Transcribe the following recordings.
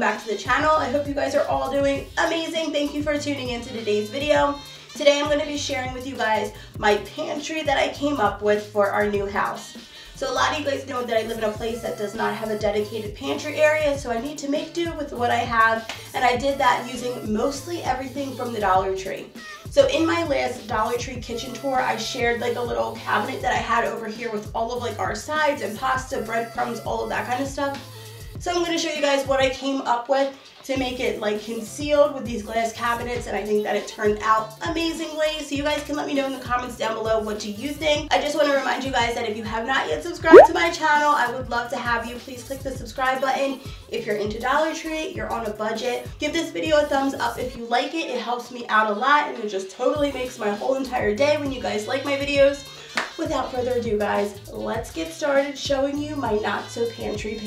back to the channel. I hope you guys are all doing amazing. Thank you for tuning into today's video. Today I'm going to be sharing with you guys my pantry that I came up with for our new house. So a lot of you guys know that I live in a place that does not have a dedicated pantry area, so I need to make do with what I have, and I did that using mostly everything from the Dollar Tree. So in my last Dollar Tree kitchen tour, I shared like a little cabinet that I had over here with all of like our sides and pasta, breadcrumbs, all of that kind of stuff. So I'm going to show you guys what I came up with to make it like concealed with these glass cabinets, and I think that it turned out amazingly. So you guys can let me know in the comments down below, what do you think? I just want to remind you guys that if you have not yet subscribed to my channel, I would love to have you. Please click the subscribe button. If you're into Dollar Tree, you're on a budget, give this video a thumbs up if you like it. It helps me out a lot, and it just totally makes my whole entire day when you guys like my videos. Without further ado, guys, let's get started showing you my not so pantry.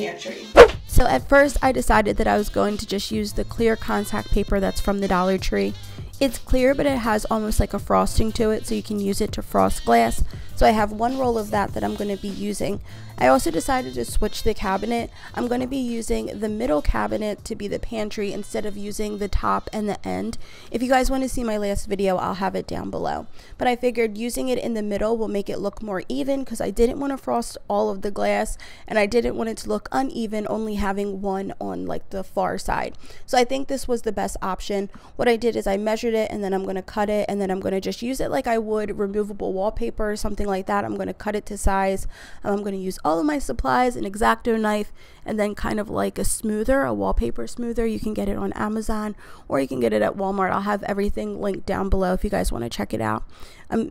So at first I decided that I was going to just use the clear contact paper that's from the Dollar Tree. It's clear, but it has almost like a frosting to it, so you can use it to frost glass. So I have one roll of that I'm going to be using. I also decided to switch the cabinet. I'm going to be using the middle cabinet to be the pantry instead of using the top and the end. If you guys want to see my last video, I'll have it down below. But I figured using it in the middle will make it look more even, because I didn't want to frost all of the glass, and I didn't want it to look uneven, only having one on like the far side. So I think this was the best option. What I did is I measured it, and then I'm going to cut it, and then I'm going to just use it like I would removable wallpaper or something like that. I'm going to cut it to size. I'm going to use all of my supplies, an X-Acto knife, and then kind of like a smoother, a wallpaper smoother. You can get it on Amazon or you can get it at Walmart. I'll have everything linked down below if you guys want to check it out.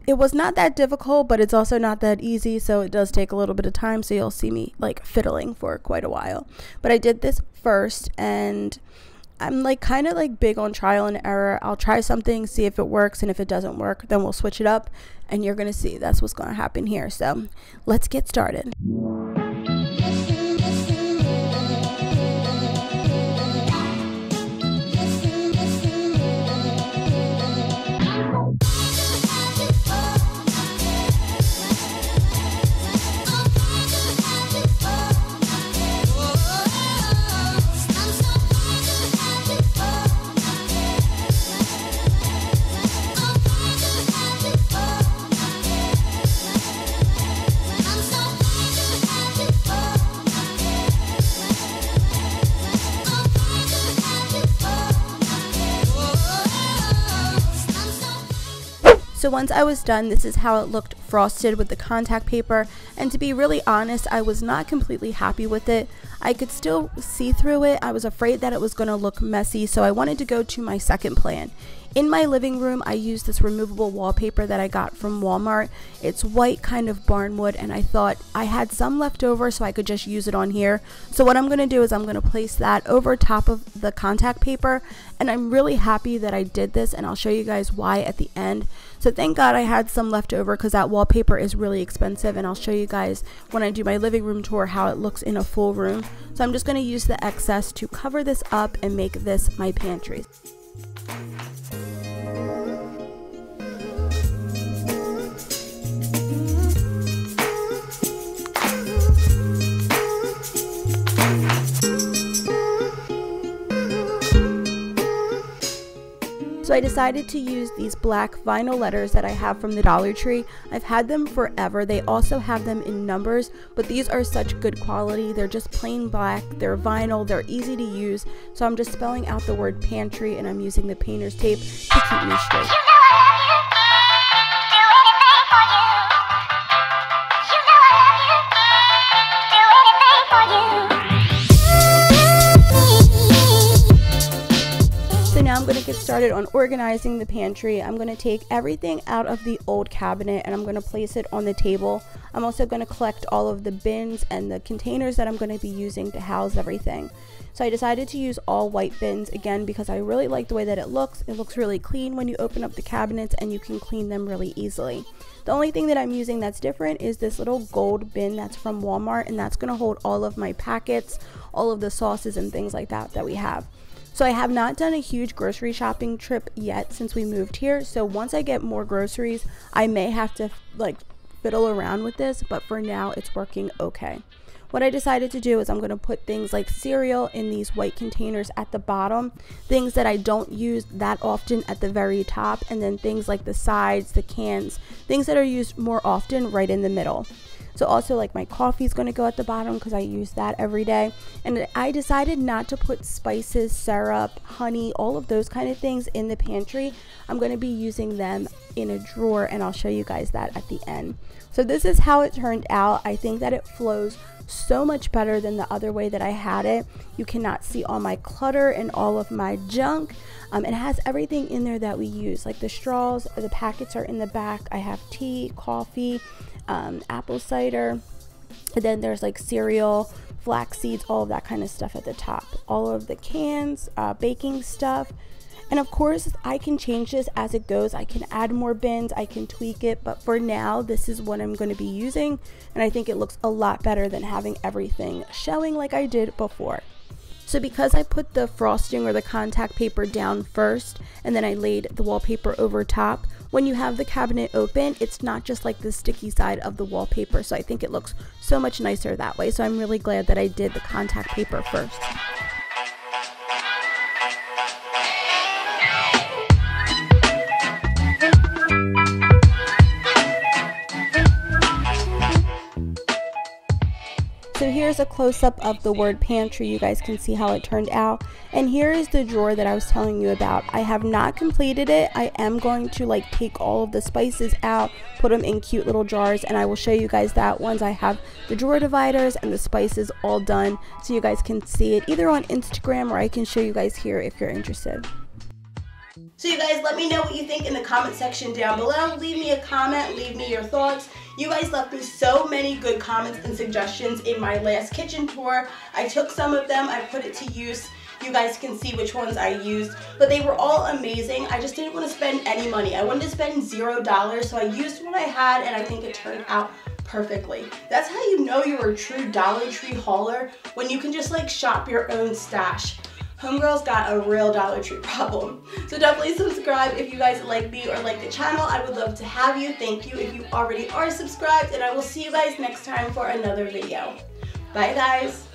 It was not that difficult, but it's also not that easy, so it does take a little bit of time, so you'll see me like fiddling for quite a while. But I did this first, and I'm like kind of like big on trial and error. I'll try something, see if it works, and if it doesn't work, then we'll switch it up, and you're gonna see that's what's gonna happen here. So let's get started. So once I was done, this is how it looked frosted with the contact paper, and to be really honest, I was not completely happy with it. I could still see through it. I was afraid that it was going to look messy, so I wanted to go to my second plan. In my living room, I used this removable wallpaper that I got from Walmart. It's white, kind of barnwood, and I thought I had some left over, so I could just use it on here. So what I'm going to do is I'm going to place that over top of the contact paper, and I'm really happy that I did this, and I'll show you guys why at the end. So thank God I had some left over, because that wallpaper is really expensive, and I'll show you guys when I do my living room tour how it looks in a full room. So I'm just going to use the excess to cover this up and make this my pantry. So I decided to use these black vinyl letters that I have from the Dollar Tree. I've had them forever. They also have them in numbers, but these are such good quality. They're just plain black, they're vinyl, they're easy to use. So I'm just spelling out the word pantry, and I'm using the painter's tape to keep me straight. Now I'm going to get started on organizing the pantry. I'm going to take everything out of the old cabinet, and I'm going to place it on the table. I'm also going to collect all of the bins and the containers that I'm going to be using to house everything. So I decided to use all white bins again, because I really like the way that it looks. It looks really clean when you open up the cabinets, and you can clean them really easily. The only thing that I'm using that's different is this little gold bin that's from Walmart, and that's going to hold all of my packets, all of the sauces and things like that we have. So I have not done a huge grocery shopping trip yet since we moved here. So once I get more groceries, I may have to like fiddle around with this, but for now it's working okay. what I decided to do is I'm going to put things like cereal in these white containers at the bottom, things that I don't use that often at the very top, and then things like the sides, the cans, things that are used more often right in the middle. So also like my coffee is going to go at the bottom because I use that every day. And I decided not to put spices, syrup, honey, all of those kind of things in the pantry. I'm going to be using them in a drawer, and I'll show you guys that at the end. So this is how it turned out. I think that it flows so much better than the other way that I had it. You cannot see all my clutter and all of my junk. It has everything in there that we use, like the straws, the packets are in the back. I have tea, coffee, apple cider, and then there's like cereal, flax seeds, all of that kind of stuff at the top, all of the cans, baking stuff. And of course I can change this as it goes. I can add more bins, I can tweak it, but for now this is what I'm going to be using, and I think it looks a lot better than having everything showing like I did before. So because I put the frosting or the contact paper down first and then I laid the wallpaper over top, when you have the cabinet open, it's not just like the sticky side of the wallpaper. So I think it looks so much nicer that way. So I'm really glad that I did the contact paper first. So here's a close-up of the word pantry. You guys can see how it turned out. And here is the drawer that I was telling you about. I have not completed it. I am going to like take all of the spices out, put them in cute little jars, and I will show you guys that once I have the drawer dividers and the spices all done, so you guys can see it either on Instagram or I can show you guys here if you're interested. So you guys, let me know what you think in the comment section down below. Leave me a comment, leave me your thoughts. You guys left me so many good comments and suggestions in my last kitchen tour. I took some of them, I put it to use. You guys can see which ones I used, but they were all amazing. I just didn't want to spend any money. I wanted to spend $0, so I used what I had, and I think it turned out perfectly. That's how you know you're a true Dollar Tree hauler, when you can just like shop your own stash. Homegirl's got a real Dollar Tree problem. So definitely subscribe if you guys like me or like the channel. I would love to have you. Thank you if you already are subscribed, and I will see you guys next time for another video. Bye guys.